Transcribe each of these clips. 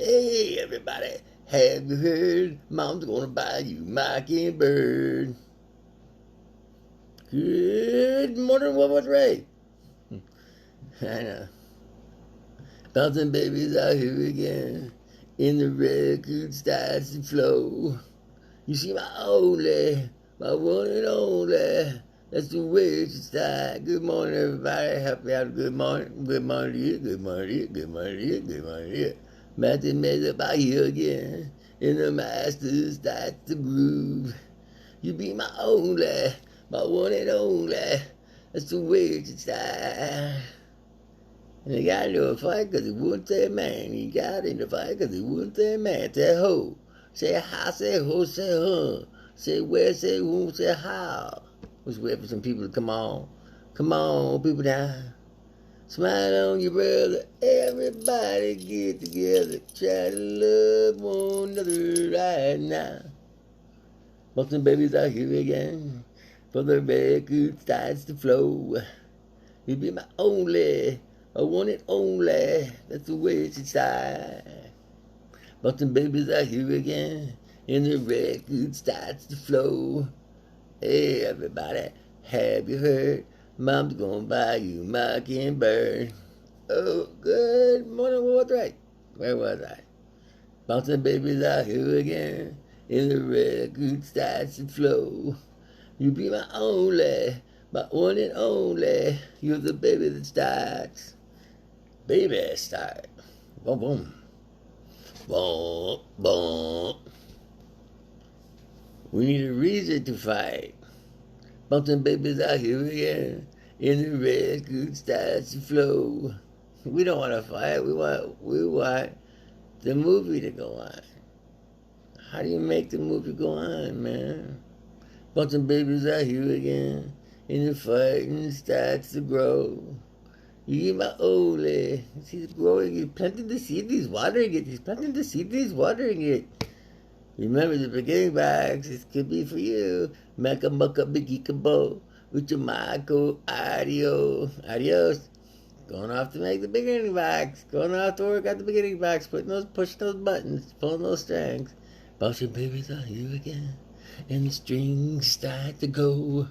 Hey, everybody, have you heard? Mom's gonna buy you Mockingbird. Good morning, what was Ray? I know. Bouncing babies out here again. In the record starts to flow. You see my one and only. That's the way it should start. Good morning, everybody. Happy have a good morning. Good morning to you. Good morning to you. Good morning to you. Good morning to you. Matthew made up out here again. In the masters, that's the groove. You be my only, my one and only. That's the way it should start. And he got into a fight because he wouldn't say man. He got into a fight because he wouldn't say man. Say ho. Say how. Say ho. Say huh. Say where. Say who. Say how. Let's wait for some people to come on. Come on, people down. Smile on your brother. Everybody get together. Try to love one another right now. Boston babies are here again. For the record starts to flow. You be my only. I want it only. That's the way it should start. Boston babies are here again. And the record starts to flow. Hey, everybody, have you heard? Mom's gonna buy you Mockingbird. Oh, good morning, what was right? Where was I? Bouncing babies out here again. And the record starts to flow. You be my only, my one and only. You're the baby that starts. Baby start. Boom, boom. Boom, boom. We need a reason to fight. Bouncing babies out here again. And the record starts to flow. We don't want to fight. We want the movie to go on. How do you make the movie go on, man? Bouncing babies out here again. And the fighting starts to grow. You get my only. He's growing. He's planting the seed. He's watering it. He's planting the seed. He's watering it. Remember the beginning box. This could be for you. Maka mucka bigika bo. Uchamako adio. Adios. Going off to make the beginning box. Going off to work at the beginning box. Pushing those buttons. Pulling those strings. Bouncing babies are here again. And the strings start to go.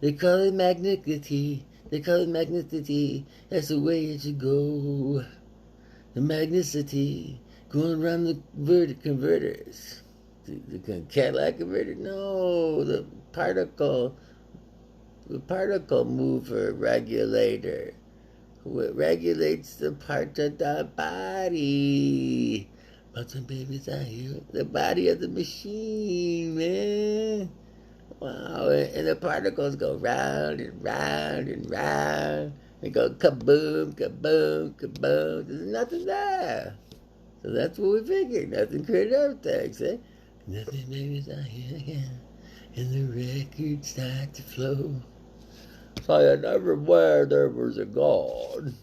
They call it magneticity. They call it magneticity. That's the way it should go. The magneticity going around the converters. The Cadillac converter? No, the particle mover regulator. It regulates the part of the body. Bouncing babies out here. The body of the machine, man. Wow, and the particles go round and round and round. They go kaboom, kaboom, kaboom. There's nothing there. So that's what we figured. Nothing created everything, see? Nothing babies out here again. And the records start to flow. Saying everywhere there was a God.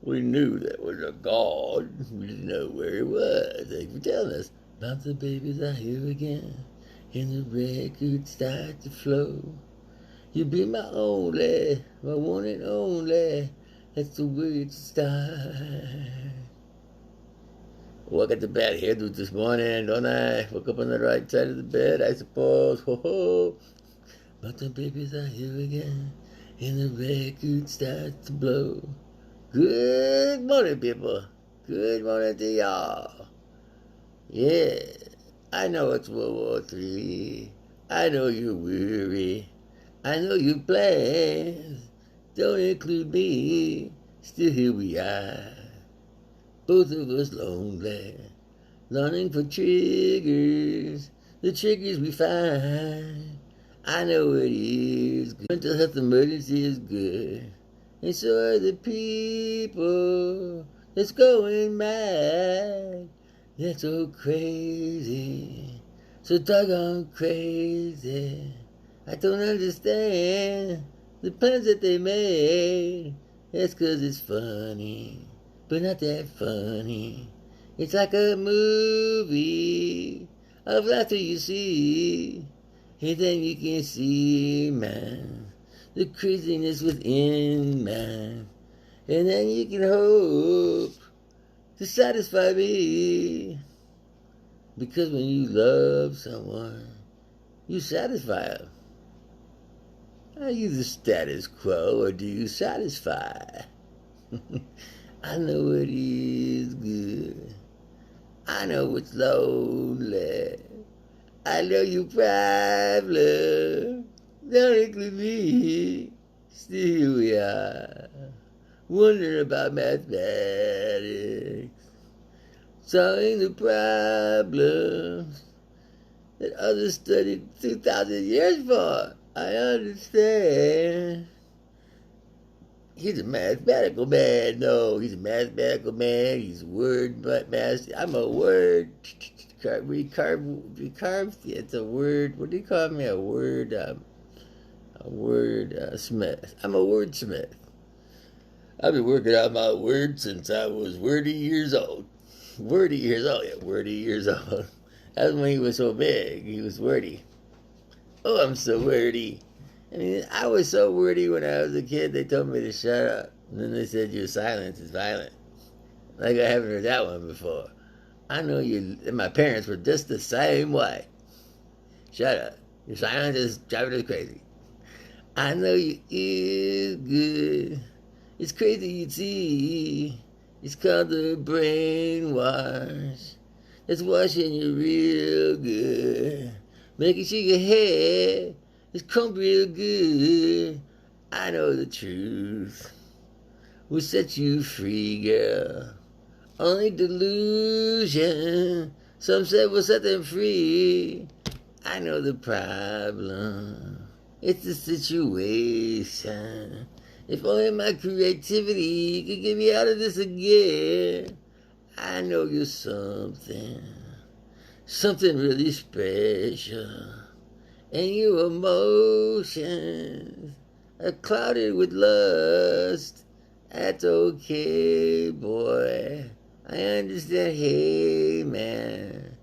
We knew there was a God. We didn't know where he was. Thanks for telling us. Bouncing babies out here again. And the records start to flow. You be my only, my one and only. That's the way it starts. Well, I got the bad hairdo this morning, don't I? Woke up on the right side of the bed, I suppose. Ho ho. But the babies are here again. And the record starts to blow. Good morning, people. Good morning to y'all. Yeah. I know it's World War III. I know you're weary. I know your plans don't include me. Still here we are. Both of us lonely. Longing for triggers. The triggers we find. I know it is good. Mental health emergency is good. And so are the people that's going mad. They're so crazy, so doggone crazy. I don't understand the plans that they made. That's 'cause it's funny, but not that funny. It's like a movie of laughter you see. And then you can see, man, the craziness within, man. And then you can hope to satisfy me. Because when you love someone, you satisfy them. Are you the status quo or do you satisfy? I know it is good. I know it's lonely. I know your problem. Don't include me. Still here we are, wondering about mathematics, solving the problems that others studied 2,000 years for. I understand. He's a mathematical man. No, he's a mathematical man. He's a word master. I'm a word recarved. It's a word. What do you call me? A word smith. I'm a wordsmith. I've been working on my words since I was wordy years old. Wordy years old. Yeah, wordy years old. That's when he was so big. He was wordy. Oh, I'm so wordy. I mean, I was so wordy when I was a kid, they told me to shut up. And then they said, your silence is violent. Like I haven't heard that one before. I know you, and my parents were just the same way. Shut up. Your silence is driving us crazy. I know you is good. It's crazy you see. It's called the brainwash. It's washing you real good. Making sure your hair is combed real good. I know the truth will set you free, girl. Only delusion, some said, will set them free. I know the problem. It's the situation. If only my creativity could get me out of this again. I know you're something really special. And your emotions are clouded with lust. That's okay, boy. I understand. Hey, man,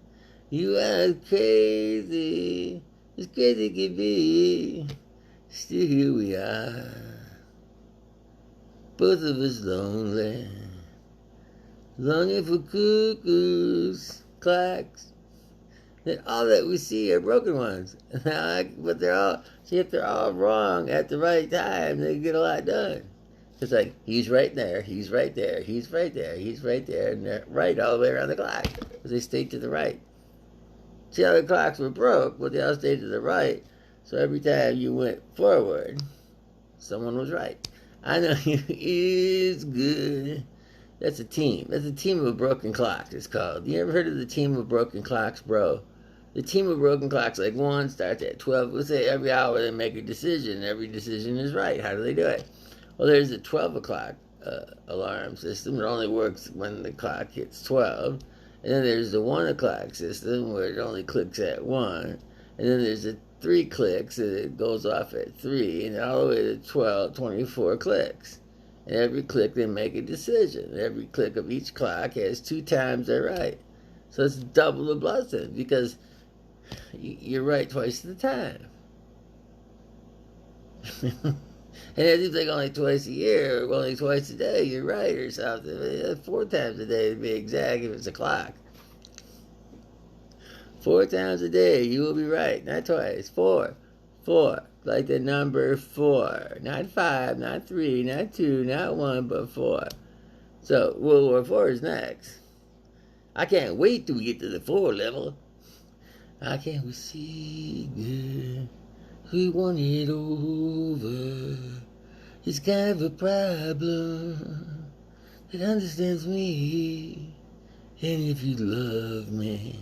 you are crazy. As crazy can be. Still here we are. Both of us lonely. Longing for cuckoos, clocks. And all that we see are broken ones. But they're all, see, if they're all wrong at the right time, they get a lot done. It's like, he's right there, he's right there, he's right there, he's right there, and they're right all the way around the clock. Because they stayed to the right. See how the clocks were broke, but they all stayed to the right. So every time you went forward, someone was right. I know you is good. That's a team. That's a team of broken clocks, it's called. You ever heard of the team of broken clocks, bro? The team of broken clocks, like one starts at 12. Let's say every hour they make a decision. Every decision is right. How do they do it? Well, there's a 12 o'clock alarm system. It only works when the clock hits 12. And then there's the 1 o'clock system where it only clicks at 1. And then there's the 3 clicks and it goes off at 3. And all the way to 12, 24 clicks. And every click they make a decision. Every click of each clock has 2 times they're right. So it's double the blessing because you're right twice the time. And if you think only twice a year, or only twice a day, you're right or something. 4 times a day to be exact if it's a clock. 4 times a day, you will be right. Not twice. 4. 4. Like the number 4. Not 5, not 3, not 2, not 1, but 4. So, World War 4 is next. I can't wait till we get to the 4 level. I can't see good. We want it over. It's kind of a problem that understands me. And if you love me,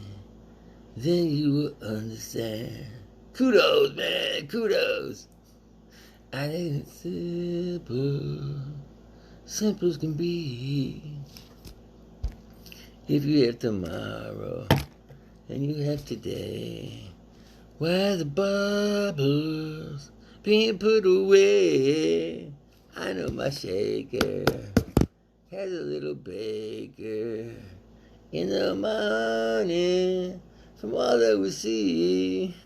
then you will understand. Kudos, man, kudos. I ain't simple. Simple as can be. If you have tomorrow and you have today, why the bubbles being put away? I know my shaker has a little baker in the morning. From all that we see,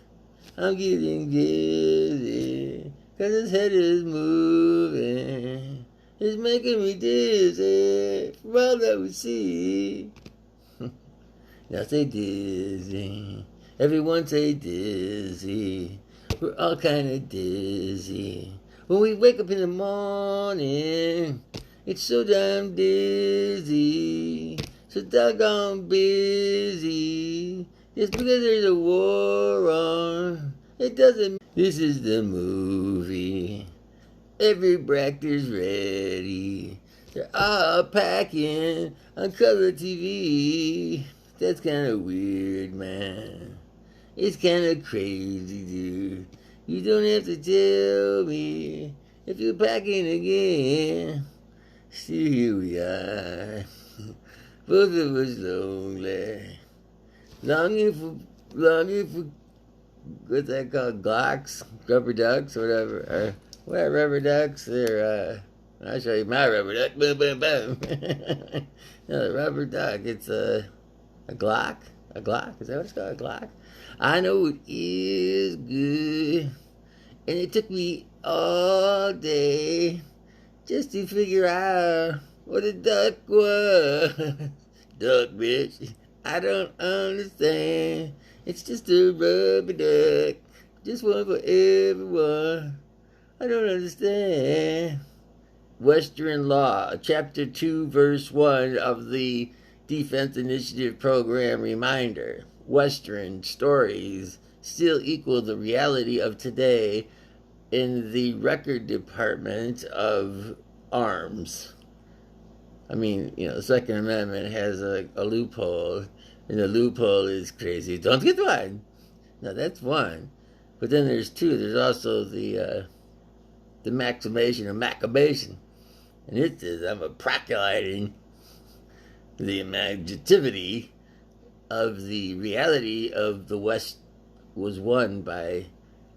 I'm getting dizzy, 'cause his head is moving, It's making me dizzy from all that we see. Now say dizzy. Everyone say dizzy. We're all kind of dizzy. When we wake up in the morning, it's so damn dizzy. So doggone busy. Just because there's a war on, it doesn't. This is the movie. Every actor's ready. They're all packing on color TV. That's kind of weird, man. It's kind of crazy, dude. You don't have to tell me if you're packing again. Still here we are. Both of us lonely. Longing for, what's that called? Glocks? Rubber ducks? Whatever. Or, what, rubber ducks? They're, I'll show you my rubber duck. Boom, boom, boom. No, the rubber duck. It's a Glock? A Glock? Is that what it's called? A Glock? I know it is good. And it took me all day just to figure out what a duck was. Duck, bitch. I don't understand. It's just a rubber duck. Just one for everyone. I don't understand. Western Law, Chapter 2, Verse 1 of the Defense Initiative Program reminder. Western stories still equal the reality of today in the record department of arms. I mean, the Second Amendment has a loophole, and the loophole is crazy. Don't get one. Now, that's one. But then there's two. There's also the maximation of macabation. And it says I'm approximating the imaginativity of the reality of the West was won by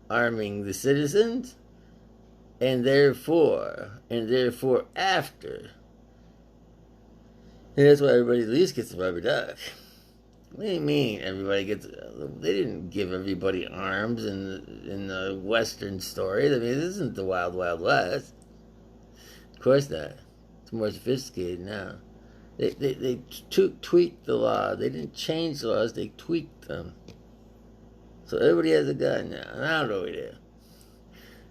arming the citizens, and therefore after. And that's why everybody at least gets a rubber duck. What do you mean everybody gets? They didn't give everybody arms in the Western story. I mean, this isn't the Wild Wild West. Of course not. It's more sophisticated now. They tweaked the law. They didn't change the laws. They tweaked them. So everybody has a gun now. And I don't know what it is.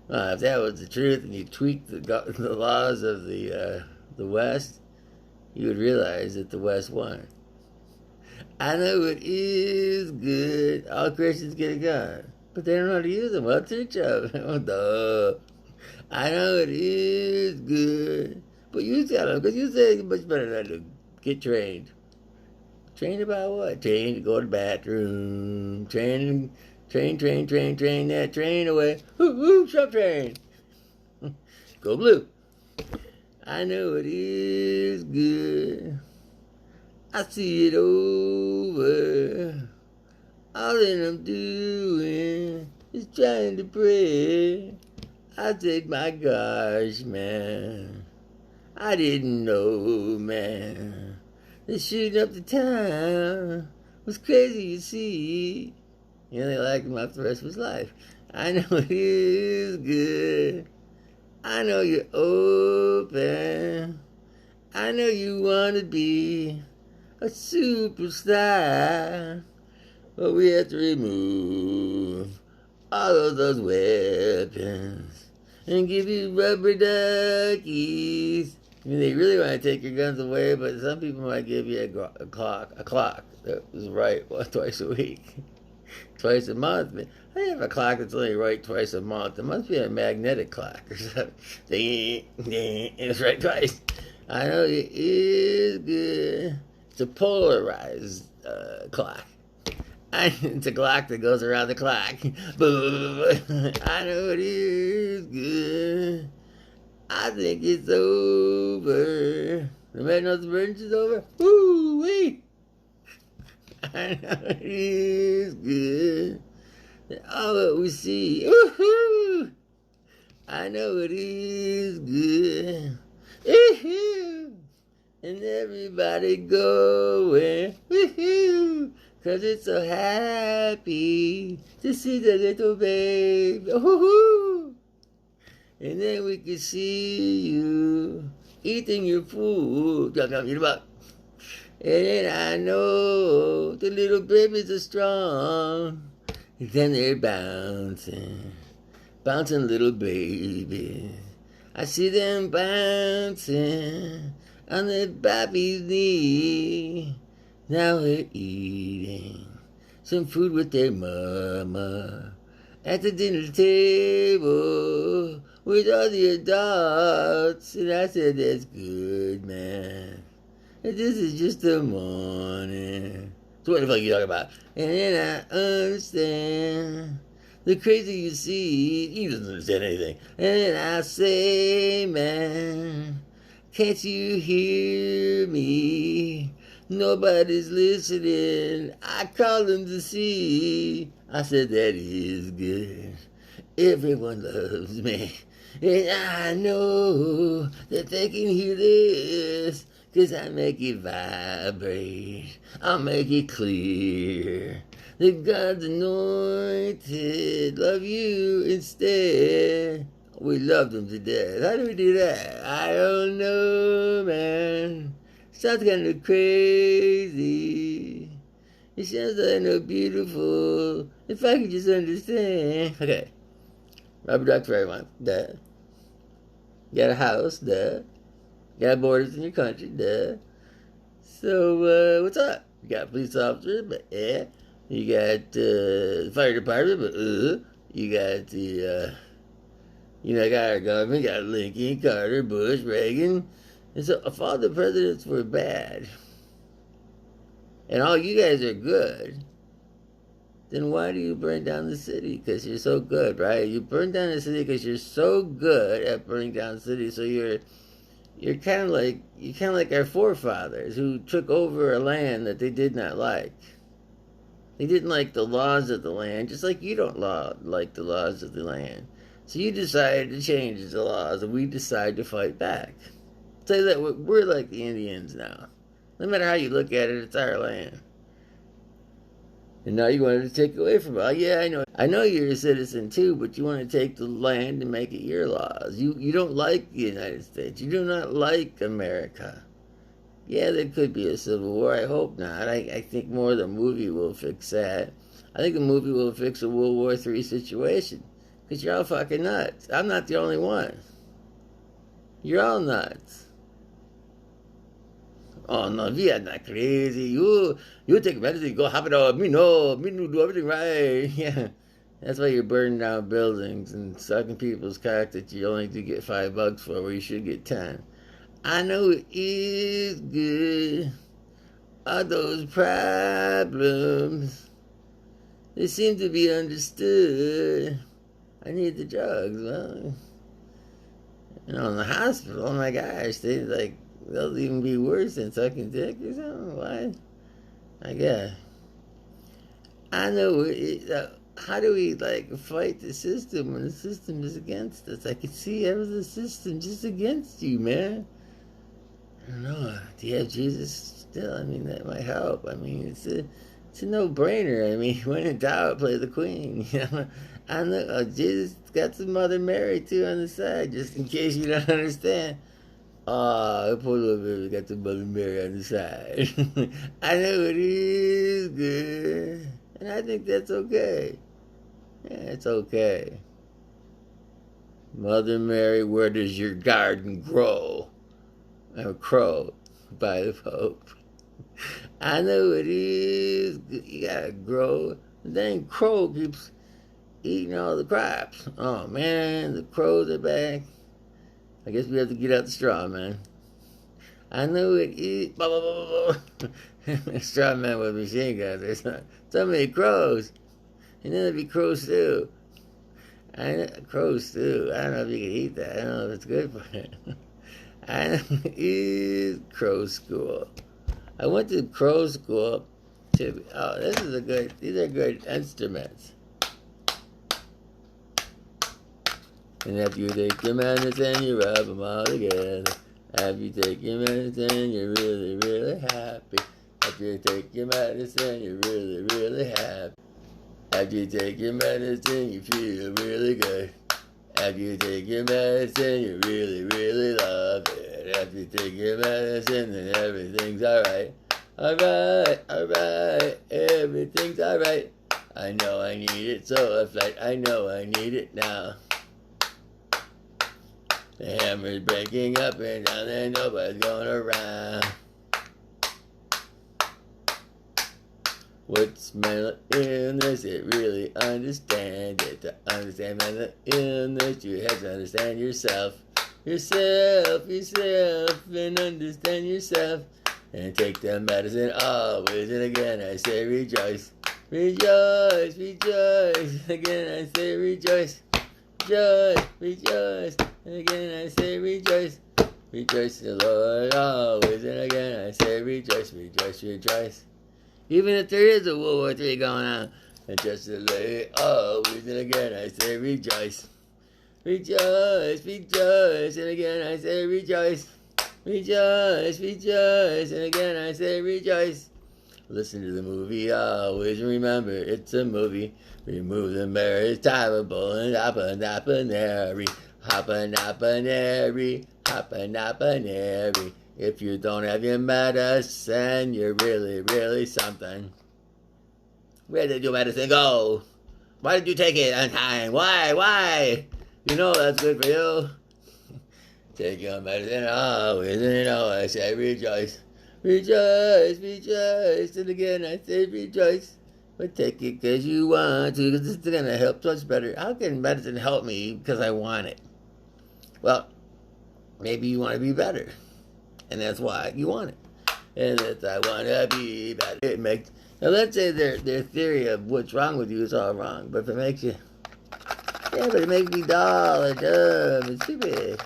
Well, if that was the truth and you tweaked the laws of the West, you would realize that the West won. I know it is good. All Christians get a gun. But they don't know how to use them. Well, teach them. Oh, duh. I know it is good. But you tell them, because you say it's much better than to get trained. Trained about what? Trained to go to the bathroom. Train that train away. Woo, shove train. Go blue. I know it is good. I see it over. All that I'm doing is trying to pray. I said, my gosh, man. I didn't know, man. The shooting up the town was crazy, you see. They liked him up the rest of his life. I know it is good. I know you're open. I know you want to be a superstar. But we have to remove all of those weapons and give you rubber duckies. I mean, they really want to take your guns away, but some people might give you a clock that was right twice a week, twice a month. I have a clock that's only right twice a month. It must be a magnetic clock or something. Ding, ding, and it's right twice. I know it is good. It's a polarized clock. It's a clock that goes around the clock. I know it is good. I think it's over. Nobody knows the emergency is over? Woo-wee! I know it is good. All that we see. Woo-hoo! I know it is good. Woo-hoo! And everybody going. Woo-hoo! 'Cause it's so happy to see the little baby. Woo-hoo! And then we can see you eating your food. Eat 'em up. And then I know the little babies are strong. And then they're bouncing, bouncing little babies. I see them bouncing on the baby's knee. Now they're eating some food with their mama at the dinner table with all the adults. And I said, that's good, man. And this is just the morning. So what the fuck you talking about? And then I understand the crazy you see. He doesn't understand anything. And then I say, man, can't you hear me? Nobody's listening. I call them to see. I said, that is good. Everyone loves me. And I know that they can hear this. 'Cause I make it vibrate. I'll make it clear that God's anointed love you instead. We love them to death. How do we do that? I don't know, man. Sounds kind of crazy. It sounds kind of beautiful. If I could just understand. Okay. Robert Duck for everyone. Duh. You got a house. Duh. You got borders in your country. Duh. So, what's up? You got police officers, but yeah. You got the fire department, but you got the, got our government, got Lincoln, Carter, Bush, Reagan. And so if all the presidents were bad, and all you guys are good, then why do you burn down the city? Because you're so good, right? You burn down the city because you're so good at burning down the city. So you're kind of like our forefathers who took over a land that they did not like. They didn't like the laws of the land, just like you don't like the laws of the land. So you decided to change the laws, and we decide to fight back. Say that we're like the Indians now. No matter how you look at it, it's our land. And now you wanted to take away from it. Oh, yeah, I know. I know you're a citizen too, but you want to take the land and make it your laws. You don't like the United States. You do not like America. Yeah, there could be a civil war. I hope not. I think more the movie will fix that. I think the movie will fix a World War III situation. Because you're all fucking nuts. I'm not the only one. You're all nuts. Oh no, we are not crazy. You take medicine, go hop it up. Me no, do everything right. Yeah, that's why you're burning down buildings and sucking people's cock that you only do get $5 for, where you should get 10. I know it is good. All those problems, they seem to be understood. I need the drugs. Well, in the hospital, oh my gosh, they'll even be worse than sucking dick or something. Why? I guess. I know. How do we fight the system when the system is against us? I can see how the system just against you, man. I don't know. Do you have Jesus still? I mean, that might help. I mean, it's a no-brainer. I mean, when in doubt, play the queen. You know, I know Jesus got some Mother Mary too on the side, just in case you don't understand. Oh, poor little baby got the Mother Mary on the side. I know it is good, and I think that's okay. Yeah, it's okay. Mother Mary, where does your garden grow? I'm a crow by the Pope. I know it is good. You gotta grow. The dang crow keeps eating all the crops. Oh man, the crows are back. I guess we have to get out the straw, man. I know it is. Blah, blah, blah, blah. Straw man with a machine gun. There's so many crows. And then there'd be crow stew. Crow stew. I don't know if you can eat that. I don't know if it's good for it. I know it is crow school. I went to crow school these are good instruments. And after you take your medicine, you rub them all together. After you take your medicine, you're really, really happy. After you take your medicine, you're really, really happy. After you take your medicine, you feel really good. After you take your medicine, you really, really love it. If you take your medicine, then everything's alright. Alright, everything's alright. I know I need it, so a flight, I know I need it now. The hammer's breaking up and down and nobody's going around. What's mental illness? It really understand it. To understand mental illness, you have to understand yourself. Yourself, and understand yourself. And take the medicine always, and again I say rejoice. Rejoice, rejoice, again I say rejoice. Rejoice, rejoice, and again I say rejoice. Rejoice in the Lord always, and again I say rejoice, rejoice, rejoice. Even if there is a World War III going on, and just to lay always, and again I say rejoice. Rejoice, rejoice, and again I say rejoice. Rejoice, rejoice, and again I say rejoice. Listen to the movie always, and remember it's a movie. Remove the marriage tolerable and hoppa-nappa-nary. Hoppa-nappa-nary, hoppa-nappa-nary. If you don't have your medicine, you're really, really something. Where did your medicine go? Why did you take it on time? Why? You know that's good for you. Take your medicine always, and you know I say rejoice. Rejoice, rejoice, and again I say rejoice. But take it because you want to, because it's going to help so much better. How can medicine help me because I want it? Well, maybe you want to be better, and that's why you want it. And that's I want to be better. It makes, now let's say their theory of what's wrong with you is all wrong, but if it makes you, yeah, but it makes me dull and dumb and stupid.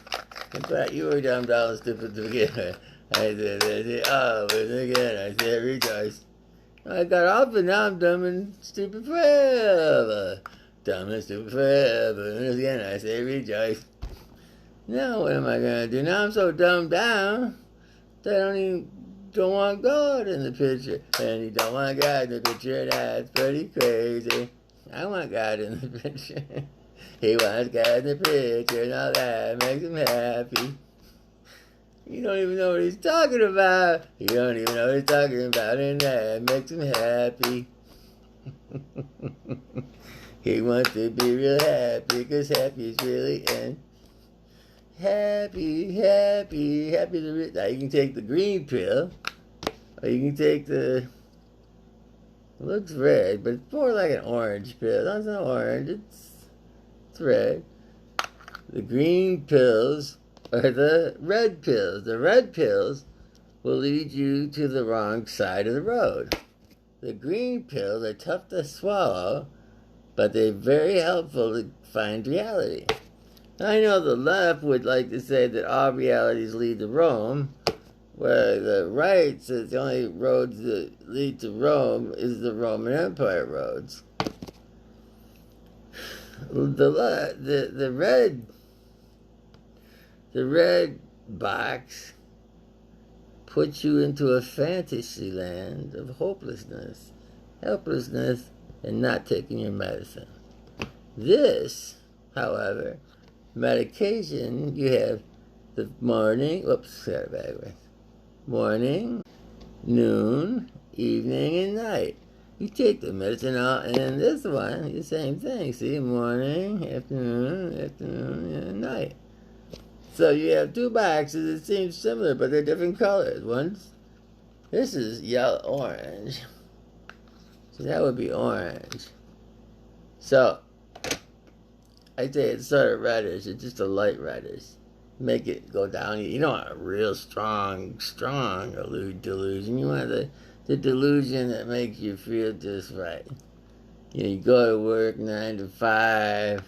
In fact, you were dumb, dull, and stupid to begin with. I said, oh, but again, I said rejoice. I got off and now I'm dumb and stupid forever. Dumb and stupid forever. And again, I say rejoice. Now what am I going to do? Now I'm so dumbed down that I don't want God in the picture. And you don't want God in the picture, that's pretty crazy. I want God in the picture. He wants God in the picture, now that makes him happy. You don't even know what he's talking about. You don't even know what he's talking about, and that makes him happy. He wants to be real happy, because happy is really in. Happy. Now you can take the green pill, or you can take the, it looks red, but it's more like an orange pill. No, it's not orange, it's red. The green pills are the red pills. The red pills will lead you to the wrong side of the road. The green pills are tough to swallow, but they're very helpful to find reality. Now, I know the left would like to say that all realities lead to Rome, where the right says the only roads that lead to Rome is the Roman Empire roads. The red box puts you into a fantasy land of hopelessness, helplessness, and not taking your medicine. This, however, medication, you have the morning, morning, noon, evening, and night. You take the medicine out, and this one, the same thing. See, morning, afternoon, and night. So you have two boxes that seem similar, but they're different colors. This is yellow, orange. So that would be orange. So, I'd say it's sort of reddish. It's just a light reddish. Make it go down. You don't want a real strong delusion. You want the delusion that makes you feel just right. You go to work 9 to 5.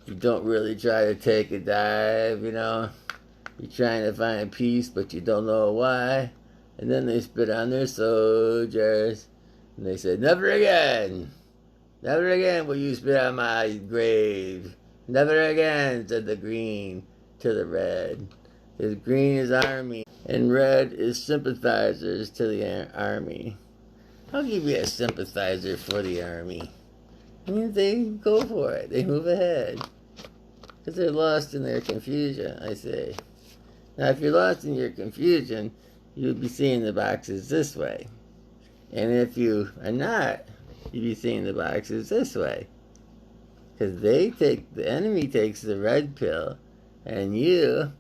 You don't really try to take a dive, You're trying to find peace, but you don't know why. And then they spit on their soldiers. And they said, never again. Never again will you spit on my grave. Never again, said the green to the red. Because green is army, and red is sympathizers to the army. I'll give you a sympathizer for the army. And they go for it. They move ahead. Because they're lost in their confusion, I say. Now, if you're lost in your confusion, you would be seeing the boxes this way. And if you are not, you'd be seeing the boxes this way. Because the enemy takes the red pill, and you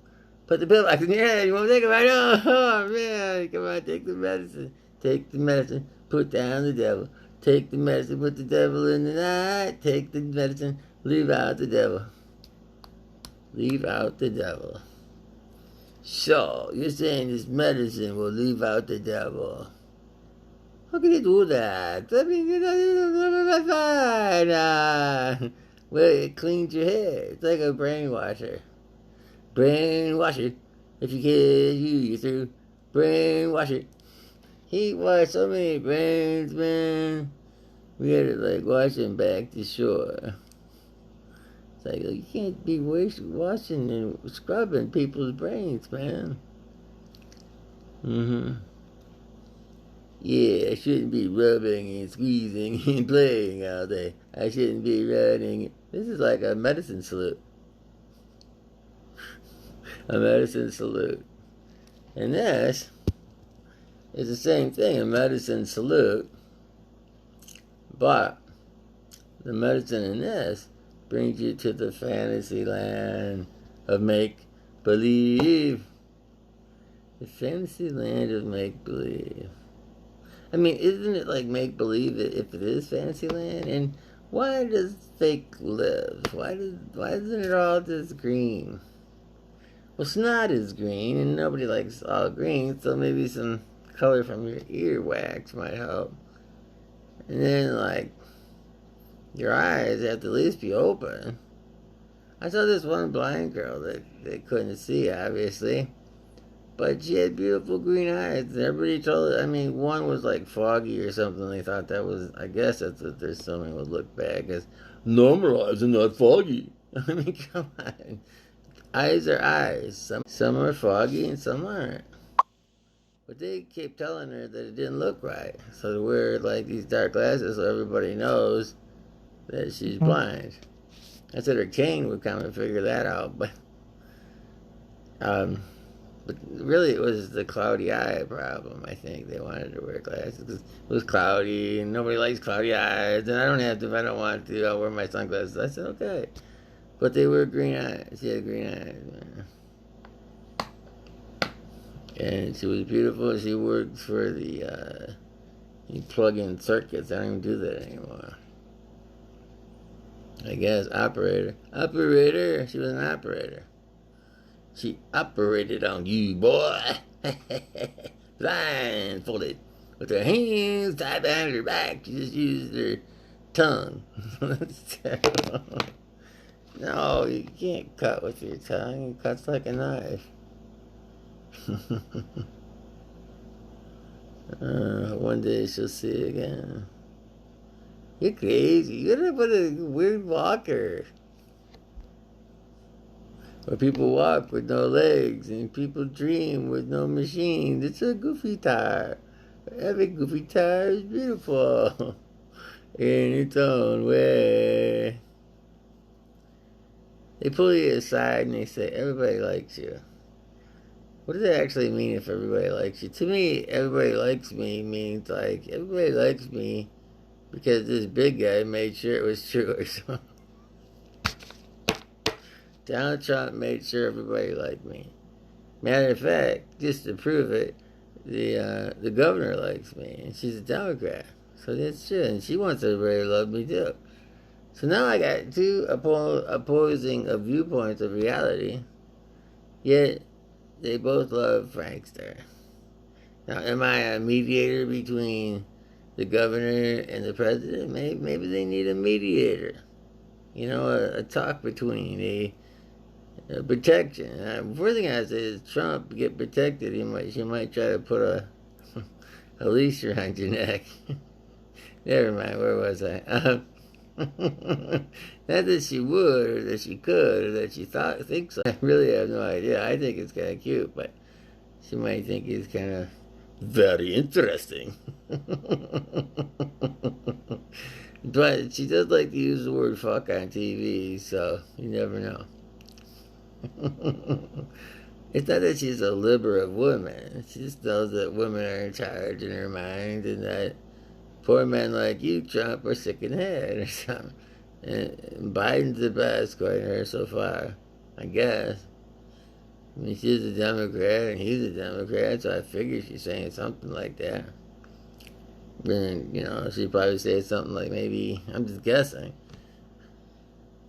put the pill box in your head. You won't take it right now. Oh, man. Come on, take the medicine. Take the medicine. Put down the devil. Take the medicine. Put the devil in the night. Take the medicine. Leave out the devil. Leave out the devil. So, you're saying this medicine will leave out the devil. How can you do that? I mean, fine. Well, it cleans your head. It's like a brainwasher. Brainwash it. If you can, you through. Brainwash it. He washed so many brains, man. We had to, like, wash them back to shore. It's like, you can't be washing and scrubbing people's brains, man. Yeah, I shouldn't be rubbing and squeezing and playing all day. I shouldn't be running. This is like a medicine salute. A medicine salute. And this is the same thing, a medicine salute. But the medicine in this brings you to the fantasy land of make-believe. The fantasy land of make-believe. I mean, isn't it like make-believe if it is Fantasyland? And why does fake live? Why isn't it all just green? Well, snot is green, and nobody likes all green, so maybe some color from your earwax might help. And then, like, your eyes have to at least be open. I saw this one blind girl that couldn't see, obviously. But she had beautiful green eyes. And everybody told her, I mean, one was like foggy or something. They thought that was, I guess that's what their swimming would look bad. Because normal eyes are not foggy. I mean, come on. Eyes are eyes. Some are foggy and some aren't. But they kept telling her that it didn't look right. So they wear like these dark glasses so everybody knows that she's blind. I said her cane would kind of figure that out. But really, it was the cloudy eye problem, I think. They wanted to wear glasses because it was cloudy, and nobody likes cloudy eyes, and I don't have to if I don't want to. I'll wear my sunglasses. I said, okay. But they were green eyes. She had green eyes, man. And she was beautiful. She worked for the, you plug in circuits. I don't even do that anymore. I guess, operator. Operator! She was an operator. She operated on you, boy. Blindfolded. With her hands tied behind her back. She just used her tongue. That's terrible. No, you can't cut with your tongue. It cuts like a knife. One day she'll see again. You're crazy. You gotta put a weird walker. Where people walk with no legs and people dream with no machines. It's a goofy tire. Every goofy tire is beautiful in its own way. They pull you aside and they say, everybody likes you. What does that actually mean if everybody likes you? To me, everybody likes me means like, everybody likes me because this big guy made sure it was true or something. Donald Trump made sure everybody liked me. Matter of fact, just to prove it, the governor likes me, and she's a Democrat. So that's true, and she wants everybody to love me too. So now I got two opposing viewpoints of reality, yet they both love Frankster. Now, am I a mediator between the governor and the president? Maybe they need a mediator. You know, a talk between, a protection. First thing I say is Trump get protected. She might try to put a leash around your neck. Never mind. Where was I? Not that she would, or that she could, or that she thinks so. I really have no idea. I think it's kind of cute, but she might think it's kind of very interesting. But she does like to use the word fuck on TV, so you never know. It's not that she's a liber of women. She just knows that women are in charge in her mind, and that poor men like you, Trump, are sick in the head or something. And Biden's the best, according to her so far, I guess. I mean, she's a Democrat and he's a Democrat, so I figure she's saying something like that. Then, she'd probably say something like, maybe, I'm just guessing.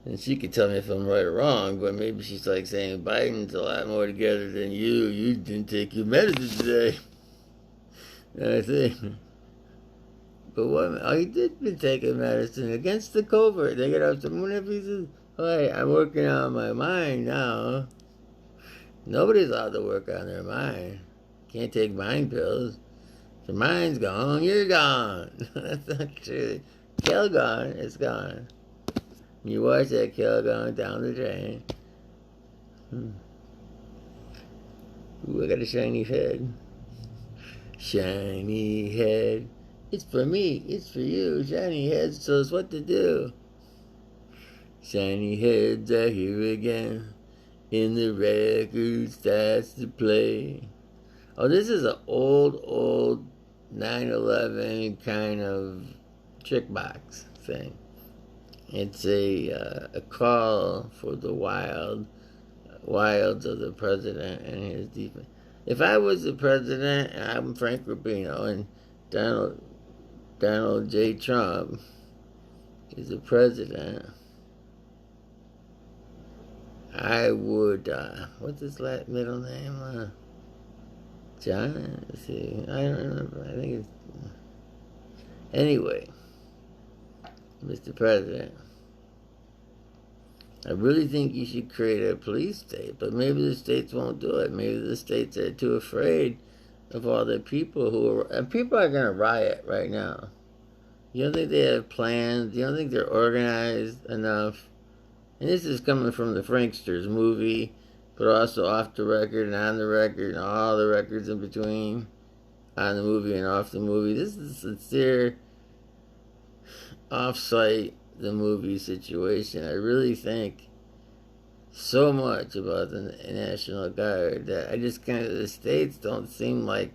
And she could tell me if I'm right or wrong, but maybe she's like saying Biden's a lot more together than you. You didn't take your medicine today. I think. But what? Oh, he did been taking medicine against the covert. They get up to whenever he says, "Hey, I'm working on my mind now." Nobody's allowed to work on their mind. Can't take mind pills. If your mind's gone, you're gone. That's not true. Kill gone, it's gone. You watch that kill going down the drain. Ooh, I got a shiny head. Shiny head. It's for me. It's for you. Shiny heads tell us what to do. Shiny heads are here again. And the record starts to play. Oh, this is an old 9/11 kind of trick box thing. It's a call for the wilds of the president and his defense. If I was the president, and I'm Frank Rubino, and Donald J. Trump is the president, I would, what's his middle name? John? Let's see, I don't remember. I think it's, anyway, Mr. President, I really think you should create a police state, but maybe the states won't do it. Maybe the states are too afraid of all the people people are going to riot right now. You don't think they have plans? You don't think they're organized enough? And this is coming from the Franksters movie, but also off the record and on the record and all the records in between, on the movie and off the movie. This is a sincere, off-site the movie situation. I really think so much about the National Guard that I just the states don't seem like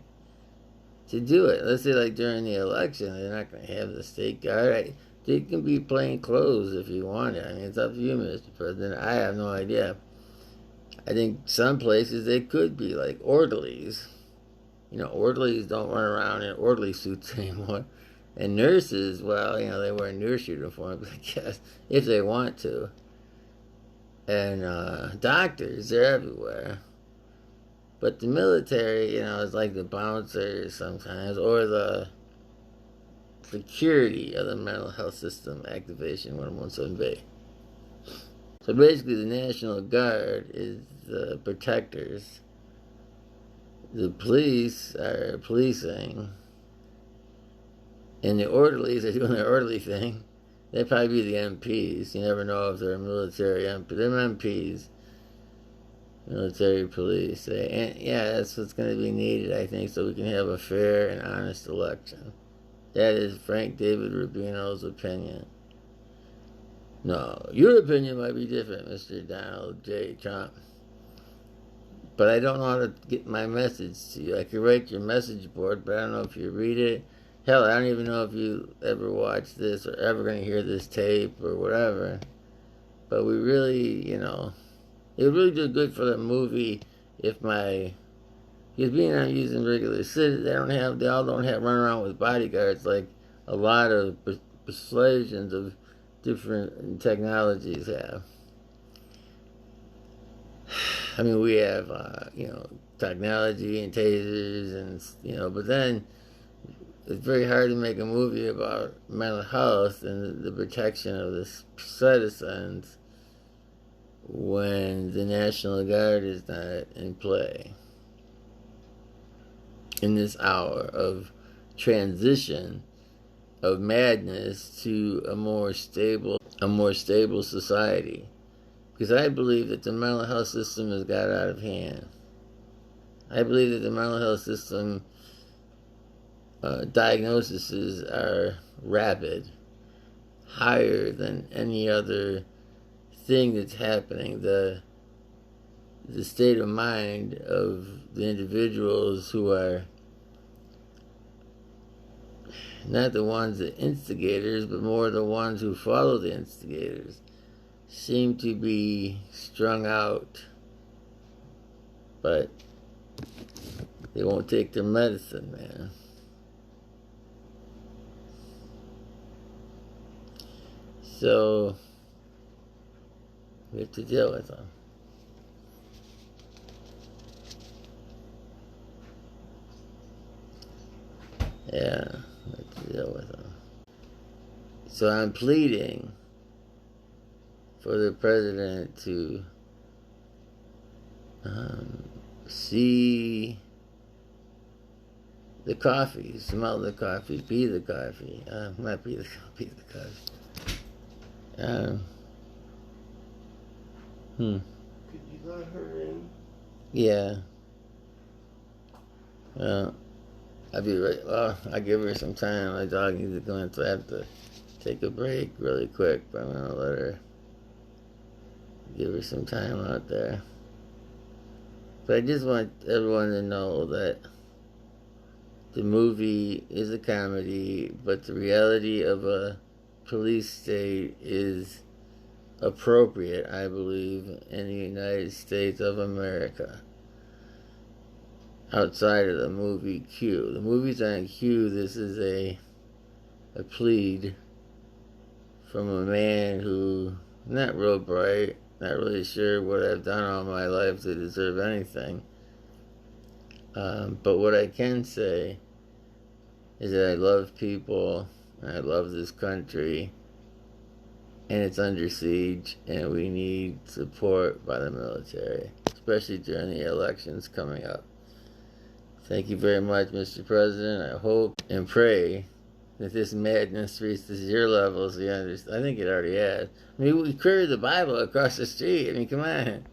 to do it. Let's say like during the election, they're not going to have the state guard. They can be plain clothes if you want it. I mean, it's up to you, Mr. President. I have no idea. I think some places they could be like orderlies. Orderlies don't run around in orderly suits anymore. And nurses, well, they wear nurse uniforms, I guess, if they want to. And doctors, they're everywhere. But the military, is like the bouncers sometimes, or the security of the mental health system activation 117B. So basically, the National Guard is the protectors. The police are policing. And the orderlies are doing their orderly thing. They'd probably be the MPs. You never know if they're military MPs. They're MPs. Military police. And yeah, that's what's going to be needed, I think, so we can have a fair and honest election. That is Frank David Rubino's opinion. No, your opinion might be different, Mr. Donald J. Trump. But I don't know how to get my message to you. I could write your message board, but I don't know if you read it. Hell, I don't even know if you ever watch this or ever going to hear this tape or whatever. But we really, it would really do good for the movie if because being I'm using regular citizens, they all don't have run around with bodyguards like a lot of persuasions of different technologies have. I mean, we have, technology and tasers and, but then it's very hard to make a movie about mental health and the protection of the citizens when the National Guard is not in play. In this hour of transition, of madness to a more stable society. Because I believe that the mental health system has got out of hand. I believe that the mental health system diagnoses are rapid, higher than any other thing that's happening. The the state of mind of the individuals who are not the ones the instigators, but more the ones who follow the instigators, seem to be strung out, but they won't take their medicine, man. So we have to deal with them. Yeah, we have to deal with them. So I'm pleading for the president to see the coffee, smell the coffee, be the coffee. Not be the coffee, the coffee. Could you let her in? Yeah. I'll be right. Well, I'll give her some time. My dog needs to go in, so I have to take a break really quick. But I'm gonna let her give her some time out there. But I just want everyone to know that the movie is a comedy, but the reality of a police state is appropriate, I believe, in the United States of America. Outside of the movie Q. The movie's on Q. This is a plead from a man who, not real bright, not really sure what I've done all my life to deserve anything. But what I can say is that I love people, and I love this country, and it's under siege, and we need support by the military, especially during the elections coming up. Thank you very much, Mr. President. I hope and pray that this madness reaches your levels. I think it already has. I mean, we carry the Bible across the street. I mean, come on.